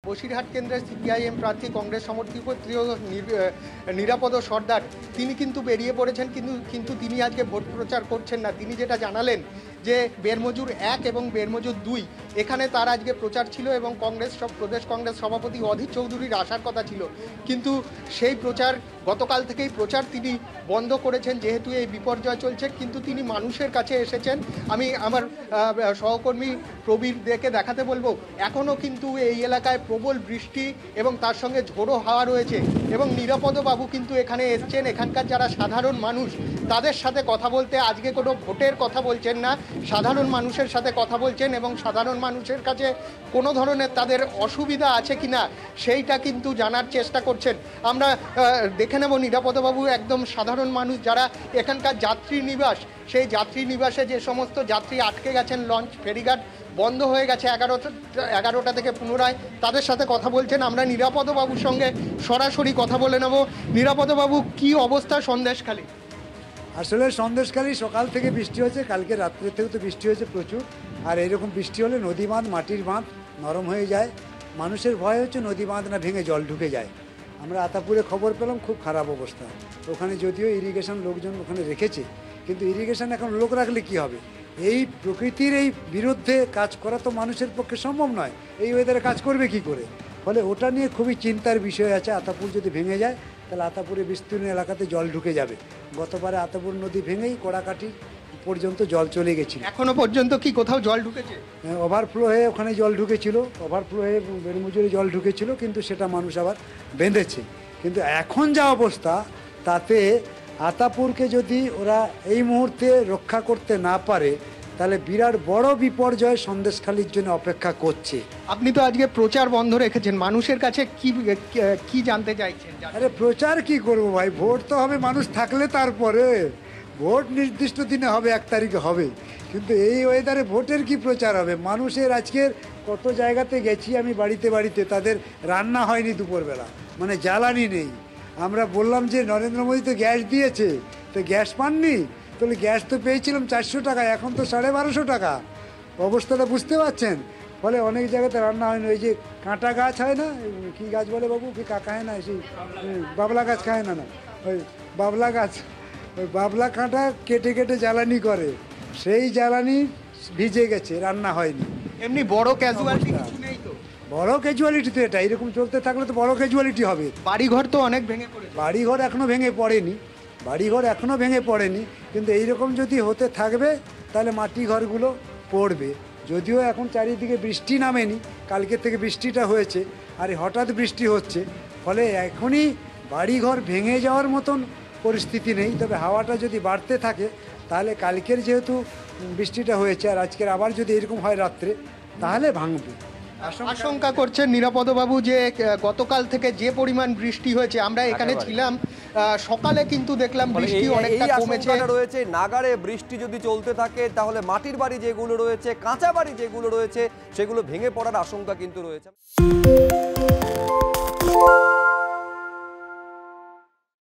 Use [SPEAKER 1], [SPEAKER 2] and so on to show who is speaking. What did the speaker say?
[SPEAKER 1] বসিরহাট কেন্দ্রের সিপিআইএম প্রার্থী কংগ্রেস সমর্থিত নিরাপদ সর্দার তিনি কিন্তু বেরিয়ে পড়েছেন, কিন্তু তিনি আজকে ভোট প্রচার করছেন না। তিনি যেটা জানালেন যে বেরমজুর 1 এবং বেরমজুর 2 এখানে তার আজকে প্রচার ছিল এবং প্রদেশ কংগ্রেস সভাপতি অধীর চৌধুরীর আসার কথা ছিল, কিন্তু সেই প্রচার গতকাল থেকেই তিনি বন্ধ করেছেন যেহেতু এই বিপর্যয় চলছে। কিন্তু তিনি মানুষের কাছে এসেছেন। আমি আমার সহকর্মী প্রবীর দেখে দেখাতে বলবো, এখনও কিন্তু এই এলাকায় প্রবল বৃষ্টি এবং তার সঙ্গে ঝোড়ো হাওয়া রয়েছে এবং নিরাপদবাবু কিন্তু এখানে এসছেন এখানকার যারা সাধারণ মানুষ তাদের সাথে কথা বলতে। আজকে কোনো ভোটের কথা বলছেন না, সাধারণ মানুষের সাথে কথা বলছেন এবং সাধারণ মানুষের কাছে কোনো ধরনের তাদের অসুবিধা আছে কিনা সেইটা কিন্তু জানার চেষ্টা করছেন। আমরা দেখে নেব নিরাপদবাবু একদম সাধারণ মানুষ যারা এখানকার যাত্রী নিবাস, সেই যাত্রী নিবাসে যে সমস্ত যাত্রী আটকে গেছেন, লঞ্চ ফেরিঘাট বন্ধ হয়ে গেছে 11টা থেকে পুনরায়, তাদের সাথে কথা বলছেন। আমরা নিরাপদবাবুর সঙ্গে সরাসরি কথা বলে নেব। নিরাপদবাবু, কি অবস্থা সন্দেশখালী?
[SPEAKER 2] আসলে সন্দেশখালী সকাল থেকে বৃষ্টি হচ্ছে, কালকে রাত্রে থেকেও তো বৃষ্টি হয়েছে প্রচুর। আর এরকম বৃষ্টি হলে নদী বাঁধ, মাটির বাঁধ নরম হয়ে যায়। মানুষের ভয় হচ্ছে নদী বাঁধ না ভেঙে জল ঢুকে যায়। আমরা আতাপুরে খবর পেলাম খুব খারাপ অবস্থা। ওখানে যদিও ইরিগেশন লোকজন ওখানে রেখেছে, কিন্তু ইরিগেশন এখন লোক রাখলে কি হবে? এই প্রকৃতির এই বিরুদ্ধে কাজ করা তো মানুষের পক্ষে সম্ভব নয়। এই ওয়েদারে কাজ করবে কি করে? ফলে ওটা নিয়ে খুবই চিন্তার বিষয় আছে। আতাপুর যদি ভেঙে যায় তাহলে আতাপুরে বিস্তীর্ণ এলাকাতে জল ঢুকে যাবে। গতবারে আতাপুর নদী ভেঙেই কড়াকাঠি পর্যন্ত জল চলে গেছিল।
[SPEAKER 1] এখনো পর্যন্ত কি কোথাও জল ঢুকেছে?
[SPEAKER 2] ওভারফ্লো হয়ে ওখানে জল ঢুকেছিল, ওভারফ্লো হয়ে বেরমজুরে জল ঢুকেছিল, কিন্তু সেটা মানুষ আবার বেঁধেছে। কিন্তু এখন যা অবস্থা তাতে আতাপুরকে যদি ওরা এই মুহূর্তে রক্ষা করতে না পারে তাহলে বিরাট বড় বিপর্যয় সন্দেশখালীর জন্য অপেক্ষা করছে।
[SPEAKER 1] আপনি তো আজকে প্রচার বন্ধ রেখেছেন, মানুষের কাছে কি জানতে চাইছেন?
[SPEAKER 2] আরে প্রচার কি করব ভাই, ভোট তো হবে মানুষ থাকলে, তারপরে ভোট নির্দিষ্ট দিনে হবে, 1 তারিখে হবে, কিন্তু এই ওয়েদারে ভোটের কি প্রচার হবে? মানুষের আজকের কত জায়গাতে গেছি আমি, বাড়িতে তাদের রান্না হয়নি দুপুরবেলা, মানে জ্বালানি নেই। আমরা বললাম যে নরেন্দ্র মোদী তো গ্যাস দিয়েছে, তো গ্যাস পাননি? তাহলে গ্যাস তো পেয়েছিলাম 400 টাকা, এখন তো 1250 টাকা। অবস্থাটা বুঝতে পারছেন? ফলে অনেক জায়গাতে রান্না হয়নি। ওই যে কাঁটা গাছ হয় না, কি গাছ বলে বাবু, কি কাকা হয় না, সেই বাবলা গাছ খায় না, ওই বাবলা গাছ, ওই বাবলা কাঁটা কেটে জ্বালানি করে, সেই জ্বালানি ভিজে গেছে, রান্না হয়নি।
[SPEAKER 1] এমনি বড় ক্যাজুয়ালিটি কিছু নেই তো?
[SPEAKER 2] বড় ক্যাজুয়ালিটি তো এটা, এরকম চলতে থাকলে তো বড় ক্যাজুয়ালিটি হবে।
[SPEAKER 1] বাড়িঘর তো অনেক ভেঙে পড়েছে।
[SPEAKER 2] বাড়িঘর এখনও ভেঙে পড়েনি, কিন্তু এইরকম যদি হতে থাকবে তাহলে মাটি ঘরগুলো পড়বে। যদিও এখন চারিদিকে বৃষ্টি নামেনি, কালকে থেকে বৃষ্টিটা হয়েছে, আর হঠাৎ বৃষ্টি হচ্ছে, ফলে এখনই বাড়িঘর ভেঙে যাওয়ার মতন পরিস্থিতি নেই। তবে হাওয়াটা যদি বাড়তে থাকে তাহলে কালকের যেহেতু বৃষ্টিটা হয়েছে আর আজকের আবার যদি এরকম হয় রাত্রে, তাহলে ভাঙবে।
[SPEAKER 1] আশঙ্কা করছেন নিরাপদবাবু যে গতকাল থেকে যে পরিমাণ বৃষ্টি হয়েছে, আমরা এখানে ছিলাম সকালে, কিন্তু দেখলাম বৃষ্টি অনেকটা কমেছে
[SPEAKER 3] রয়েছে। নাগারে বৃষ্টি যদি চলতে থাকে তাহলে মাটির বাড়ি যেগুলো রয়েছে, কাঁচা বাড়ি যেগুলো রয়েছে, সেগুলো ভেঙে পড়ার আশঙ্কা কিন্তু রয়েছে।